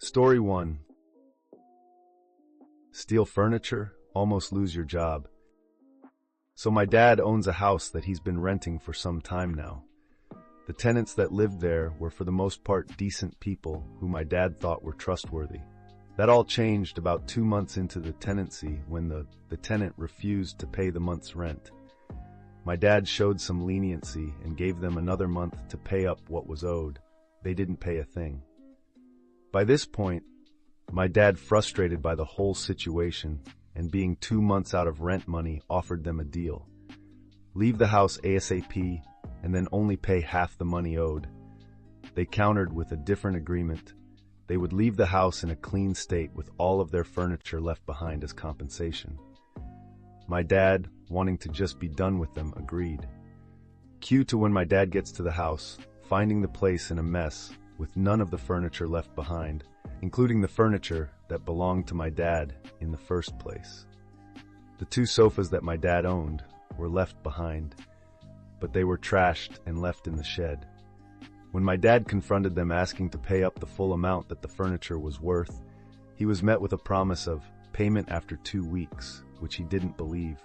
Story 1. Steal furniture, almost lose your job. So my dad owns a house that he's been renting for some time now. The tenants that lived there were for the most part decent people who my dad thought were trustworthy. That all changed about 2 months into the tenancy when the tenant refused to pay the month's rent. My dad showed some leniency and gave them another month to pay up what was owed. They didn't pay a thing. By this point, my dad, frustrated by the whole situation and being 2 months out of rent money, offered them a deal. Leave the house ASAP and then only pay half the money owed. They countered with a different agreement. They would leave the house in a clean state with all of their furniture left behind as compensation. My dad, wanting to just be done with them, agreed. Cue to when my dad gets to the house, finding the place in a mess with none of the furniture left behind, including the furniture that belonged to my dad in the first place. The 2 sofas that my dad owned were left behind, but they were trashed and left in the shed. When my dad confronted them asking to pay up the full amount that the furniture was worth, he was met with a promise of payment after 2 weeks, which he didn't believe.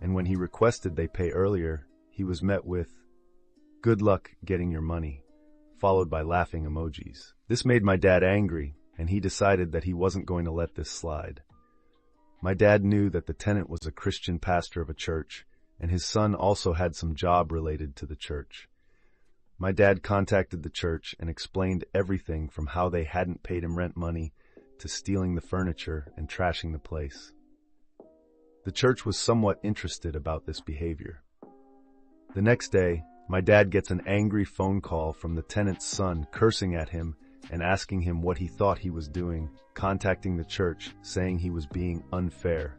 And when he requested they pay earlier, he was met with, "Good luck getting your money," followed by laughing emojis. This made my dad angry, and he decided that he wasn't going to let this slide. My dad knew that the tenant was a Christian pastor of a church, and his son also had some job related to the church. My dad contacted the church and explained everything from how they hadn't paid him rent money to stealing the furniture and trashing the place. The church was somewhat interested about this behavior. The next day, my dad gets an angry phone call from the tenant's son cursing at him and asking him what he thought he was doing, contacting the church saying he was being unfair.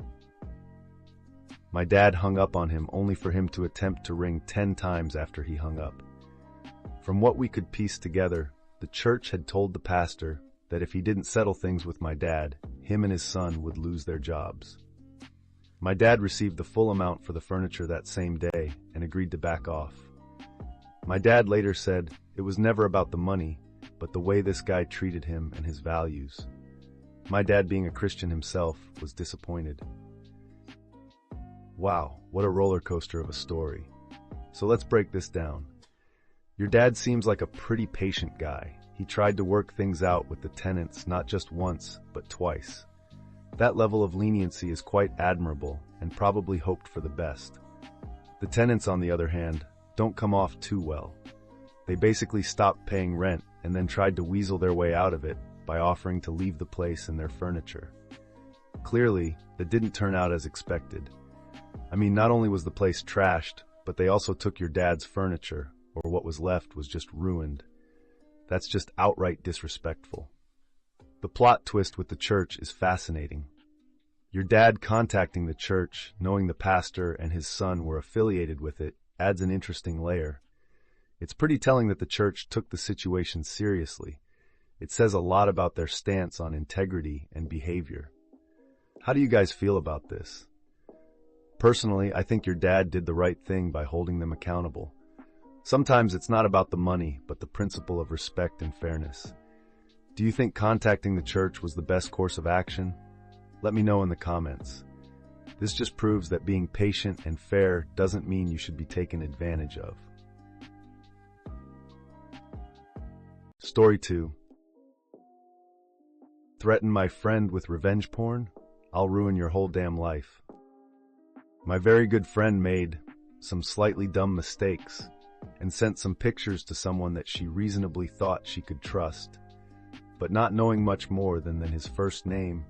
My dad hung up on him only for him to attempt to ring 10 times after he hung up. From what we could piece together, the church had told the pastor that if he didn't settle things with my dad, him and his son would lose their jobs. My dad received the full amount for the furniture that same day and agreed to back off. My dad later said it was never about the money, but the way this guy treated him and his values. My dad, being a Christian himself, was disappointed. Wow, what a roller coaster of a story. So let's break this down. Your dad seems like a pretty patient guy. He tried to work things out with the tenants not just once, but twice. That level of leniency is quite admirable and probably hoped for the best. The tenants, on the other hand, don't come off too well. They basically stopped paying rent and then tried to weasel their way out of it by offering to leave the place and their furniture. Clearly, that didn't turn out as expected. I mean, not only was the place trashed, but they also took your dad's furniture, or what was left was just ruined. That's just outright disrespectful. The plot twist with the church is fascinating. Your dad contacting the church, knowing the pastor and his son were affiliated with it, adds an interesting layer. It's pretty telling that the church took the situation seriously. It says a lot about their stance on integrity and behavior. How do you guys feel about this? Personally, I think your dad did the right thing by holding them accountable. Sometimes it's not about the money, but the principle of respect and fairness. Do you think contacting the church was the best course of action? Let me know in the comments. This just proves that being patient and fair doesn't mean you should be taken advantage of. Story 2. Threaten my friend with revenge porn? I'll ruin your whole damn life. My very good friend made some slightly dumb mistakes and sent some pictures to someone that she reasonably thought she could trust, but not knowing much more than his first name,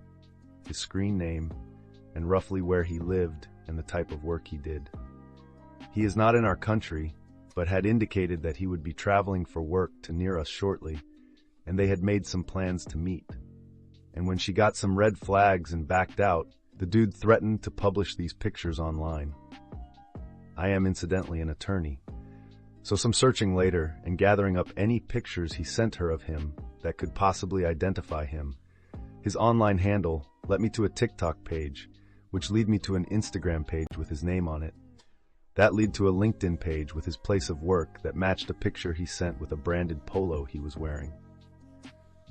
his screen name, and roughly where he lived and the type of work he did. He is not in our country, but had indicated that he would be traveling for work to near us shortly, and they had made some plans to meet. And when she got some red flags and backed out, the dude threatened to publish these pictures online. I am incidentally an attorney, so some searching later and gathering up any pictures he sent her of him that could possibly identify him. His online handle led me to a TikTok page, which led me to an Instagram page with his name on it. That led to a LinkedIn page with his place of work that matched a picture he sent with a branded polo he was wearing.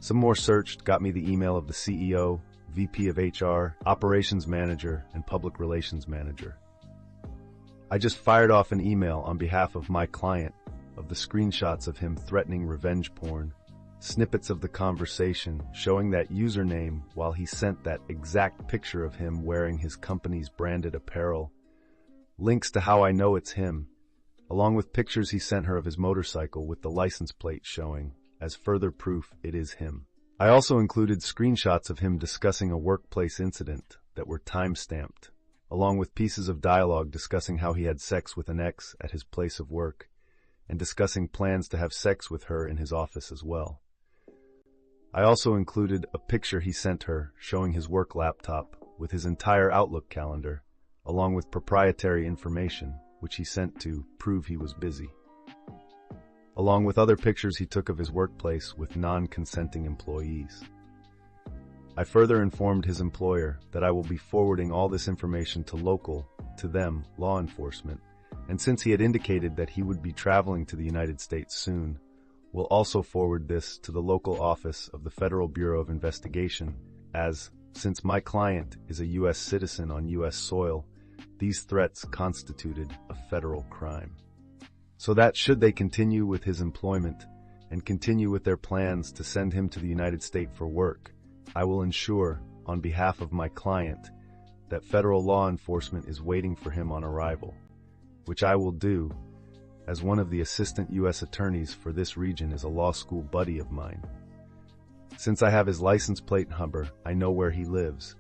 Some more searched got me the email of the CEO, VP of HR, Operations Manager, and Public Relations Manager. I just fired off an email on behalf of my client of the screenshots of him threatening revenge porn, snippets of the conversation showing that username while he sent that exact picture of him wearing his company's branded apparel, links to how I know it's him, along with pictures he sent her of his motorcycle with the license plate showing, as further proof it is him. I also included screenshots of him discussing a workplace incident that were time-stamped, along with pieces of dialogue discussing how he had sex with an ex at his place of work, and discussing plans to have sex with her in his office as well. I also included a picture he sent her showing his work laptop with his entire Outlook calendar, along with proprietary information, which he sent to prove he was busy, along with other pictures he took of his workplace with non-consenting employees. I further informed his employer that I will be forwarding all this information to them, law enforcement, and since he had indicated that he would be traveling to the United States soon, will also forward this to the local office of the Federal Bureau of Investigation, as, since my client is a U.S. citizen on U.S. soil, these threats constituted a federal crime. So that should they continue with his employment and continue with their plans to send him to the United States for work, I will ensure, on behalf of my client, that federal law enforcement is waiting for him on arrival, which I will do, as one of the assistant U.S. attorneys for this region is a law school buddy of mine. Since I have his license plate number, I know where he lives,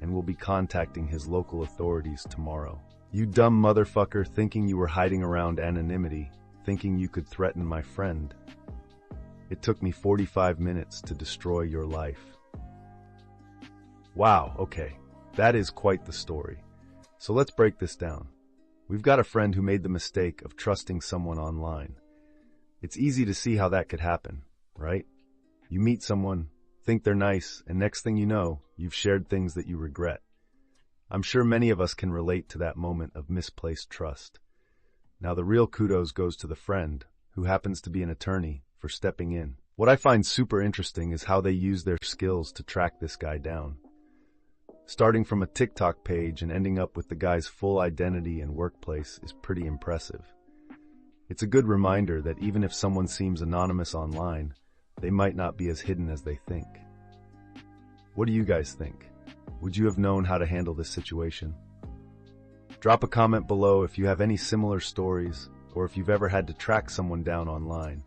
and will be contacting his local authorities tomorrow. You dumb motherfucker thinking you were hiding around anonymity, thinking you could threaten my friend. It took me 45 minutes to destroy your life. Wow, okay, that is quite the story. So let's break this down. We've got a friend who made the mistake of trusting someone online. It's easy to see how that could happen, right? You meet someone, think they're nice, and next thing you know, you've shared things that you regret. I'm sure many of us can relate to that moment of misplaced trust. Now the real kudos goes to the friend, who happens to be an attorney, for stepping in. What I find super interesting is how they use their skills to track this guy down. Starting from a TikTok page and ending up with the guy's full identity and workplace is pretty impressive. It's a good reminder that even if someone seems anonymous online, they might not be as hidden as they think. What do you guys think? Would you have known how to handle this situation? Drop a comment below if you have any similar stories or if you've ever had to track someone down online.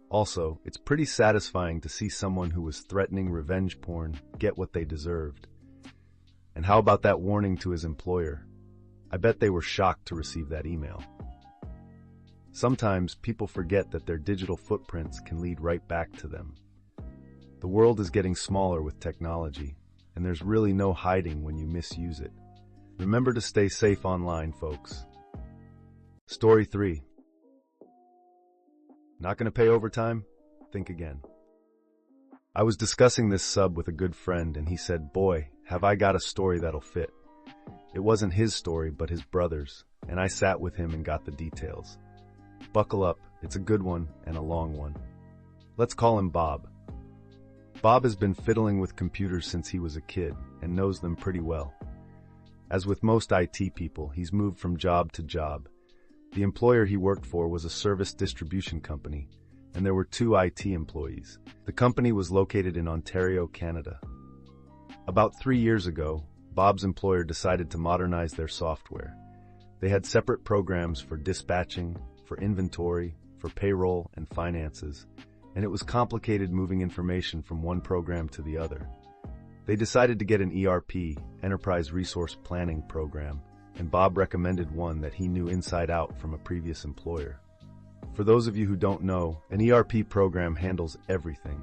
Also, it's pretty satisfying to see someone who was threatening revenge porn get what they deserved. And how about that warning to his employer? I bet they were shocked to receive that email. Sometimes people forget that their digital footprints can lead right back to them. The world is getting smaller with technology, and there's really no hiding when you misuse it. Remember to stay safe online, folks. Story 3. Not gonna pay overtime? Think again. I was discussing this sub with a good friend, and he said, "Boy, have I got a story that'll fit." It wasn't his story, but his brother's, and I sat with him and got the details. Buckle up, it's a good one and a long one. Let's call him Bob. Bob has been fiddling with computers since he was a kid and knows them pretty well. As with most IT people, he's moved from job to job. The employer he worked for was a service distribution company, and there were 2 IT employees. The company was located in Ontario, Canada. About 3 years ago, Bob's employer decided to modernize their software. They had separate programs for dispatching, for inventory, for payroll and finances, and it was complicated moving information from one program to the other. They decided to get an ERP, Enterprise Resource Planning program, and Bob recommended one that he knew inside out from a previous employer. For those of you who don't know, an ERP program handles everything: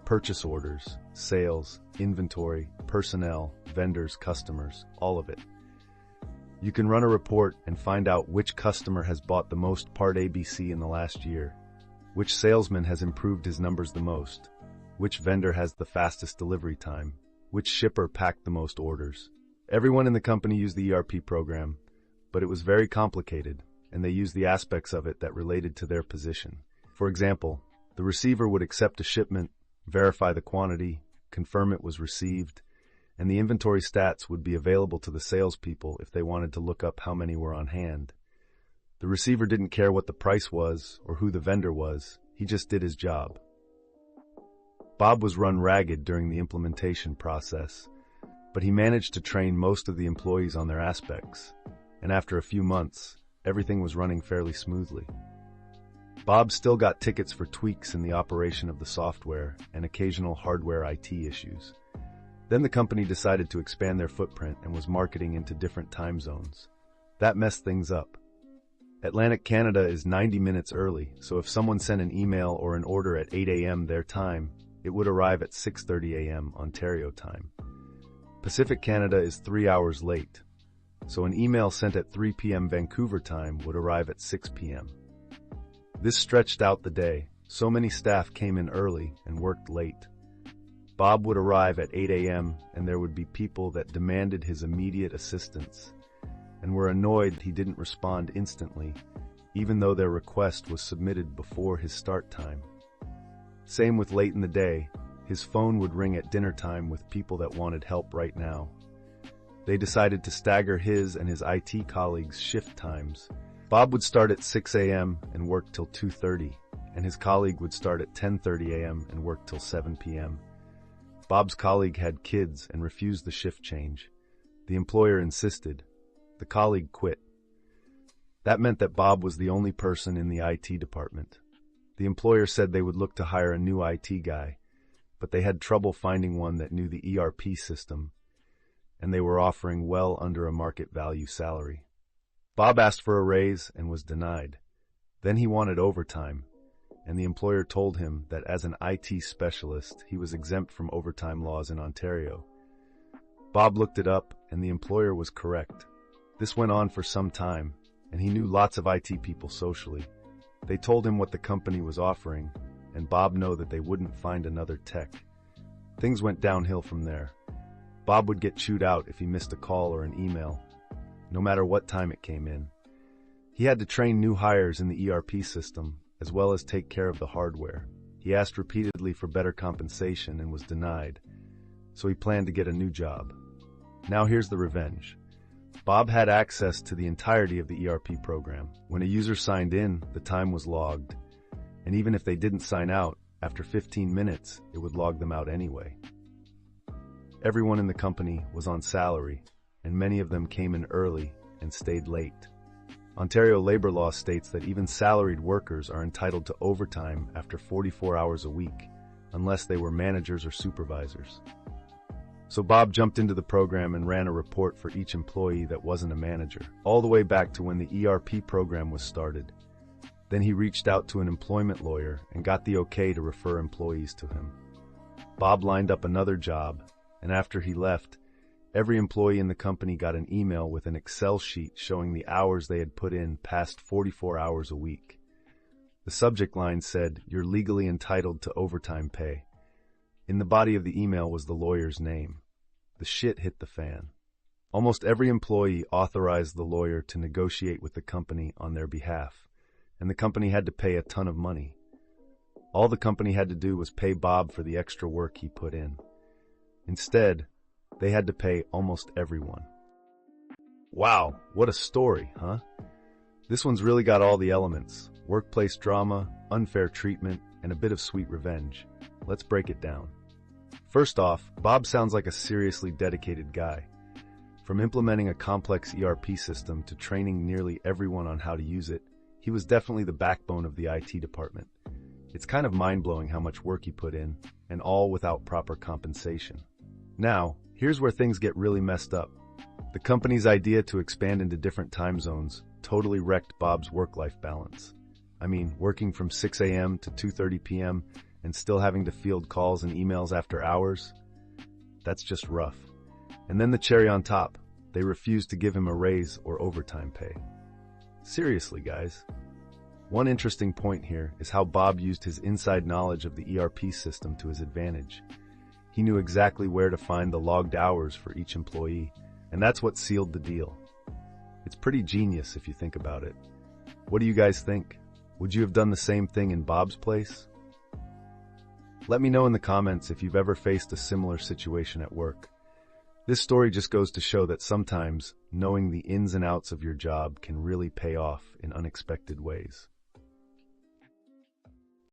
purchase orders, sales, inventory, personnel, vendors, customers, all of it. You can run a report and find out which customer has bought the most part ABC in the last year, which salesman has improved his numbers the most, which vendor has the fastest delivery time, which shipper packed the most orders. Everyone in the company used the ERP program, but it was very complicated, and they used the aspects of it that related to their position. For example, the receiver would accept a shipment, verify the quantity, confirm it was received, and the inventory stats would be available to the salespeople if they wanted to look up how many were on hand. The receiver didn't care what the price was or who the vendor was, he just did his job. Bob was run ragged during the implementation process, but he managed to train most of the employees on their aspects, and after a few months, everything was running fairly smoothly. Bob still got tickets for tweaks in the operation of the software and occasional hardware IT issues. Then the company decided to expand their footprint and was marketing into different time zones. That messed things up. Atlantic Canada is 90 minutes early, so if someone sent an email or an order at 8 a.m. their time, it would arrive at 6:30 a.m. Ontario time. Pacific Canada is 3 hours late, so an email sent at 3 p.m. Vancouver time would arrive at 6 p.m. This stretched out the day. So many staff came in early and worked late. Bob would arrive at 8 a.m. and there would be people that demanded his immediate assistance and were annoyed he didn't respond instantly, even though their request was submitted before his start time. Same with late in the day, his phone would ring at dinner time with people that wanted help right now. They decided to stagger his and his IT colleagues' shift times. Bob would start at 6 a.m. and work till 2:30, and his colleague would start at 10:30 a.m. and work till 7 p.m. Bob's colleague had kids and refused the shift change. The employer insisted. The colleague quit. That meant that Bob was the only person in the IT department. The employer said they would look to hire a new IT guy, but they had trouble finding one that knew the ERP system, and they were offering well under a market value salary. Bob asked for a raise and was denied. Then he wanted overtime, and the employer told him that as an IT specialist, he was exempt from overtime laws in Ontario. Bob looked it up, and the employer was correct. This went on for some time, and he knew lots of IT people socially. They told him what the company was offering, and Bob knew that they wouldn't find another tech. Things went downhill from there. Bob would get chewed out if he missed a call or an email, no matter what time it came in. He had to train new hires in the ERP system, as well as take care of the hardware. He asked repeatedly for better compensation and was denied, so he planned to get a new job. Now here's the revenge. Bob had access to the entirety of the ERP program. When a user signed in, the time was logged, and even if they didn't sign out, after 15 minutes, it would log them out anyway. Everyone in the company was on salary, and many of them came in early and stayed late. Ontario labor law states that even salaried workers are entitled to overtime after 44 hours a week, unless they were managers or supervisors. So Bob jumped into the program and ran a report for each employee that wasn't a manager, all the way back to when the ERP program was started. Then he reached out to an employment lawyer and got the okay to refer employees to him. Bob lined up another job, and after he left, every employee in the company got an email with an Excel sheet showing the hours they had put in past 44 hours a week. The subject line said, "You're legally entitled to overtime pay." In the body of the email was the lawyer's name. The shit hit the fan. Almost every employee authorized the lawyer to negotiate with the company on their behalf, and the company had to pay a ton of money. All the company had to do was pay Bob for the extra work he put in. Instead, they had to pay almost everyone. Wow, what a story, huh? This one's really got all the elements: workplace drama, unfair treatment, and a bit of sweet revenge. Let's break it down. First off, Bob sounds like a seriously dedicated guy. From implementing a complex ERP system to training nearly everyone on how to use it, he was definitely the backbone of the IT department. It's kind of mind-blowing how much work he put in, and all without proper compensation. Now, here's where things get really messed up. The company's idea to expand into different time zones totally wrecked Bob's work-life balance. I mean, working from 6 a.m. to 2:30 p.m., and still having to field calls and emails after hours? That's just rough. And then the cherry on top, they refused to give him a raise or overtime pay. Seriously, guys. One interesting point here is how Bob used his inside knowledge of the ERP system to his advantage. He knew exactly where to find the logged hours for each employee, and that's what sealed the deal. It's pretty genius if you think about it. What do you guys think? Would you have done the same thing in Bob's place? Let me know in the comments if you've ever faced a similar situation at work. This story just goes to show that sometimes knowing the ins and outs of your job can really pay off in unexpected ways.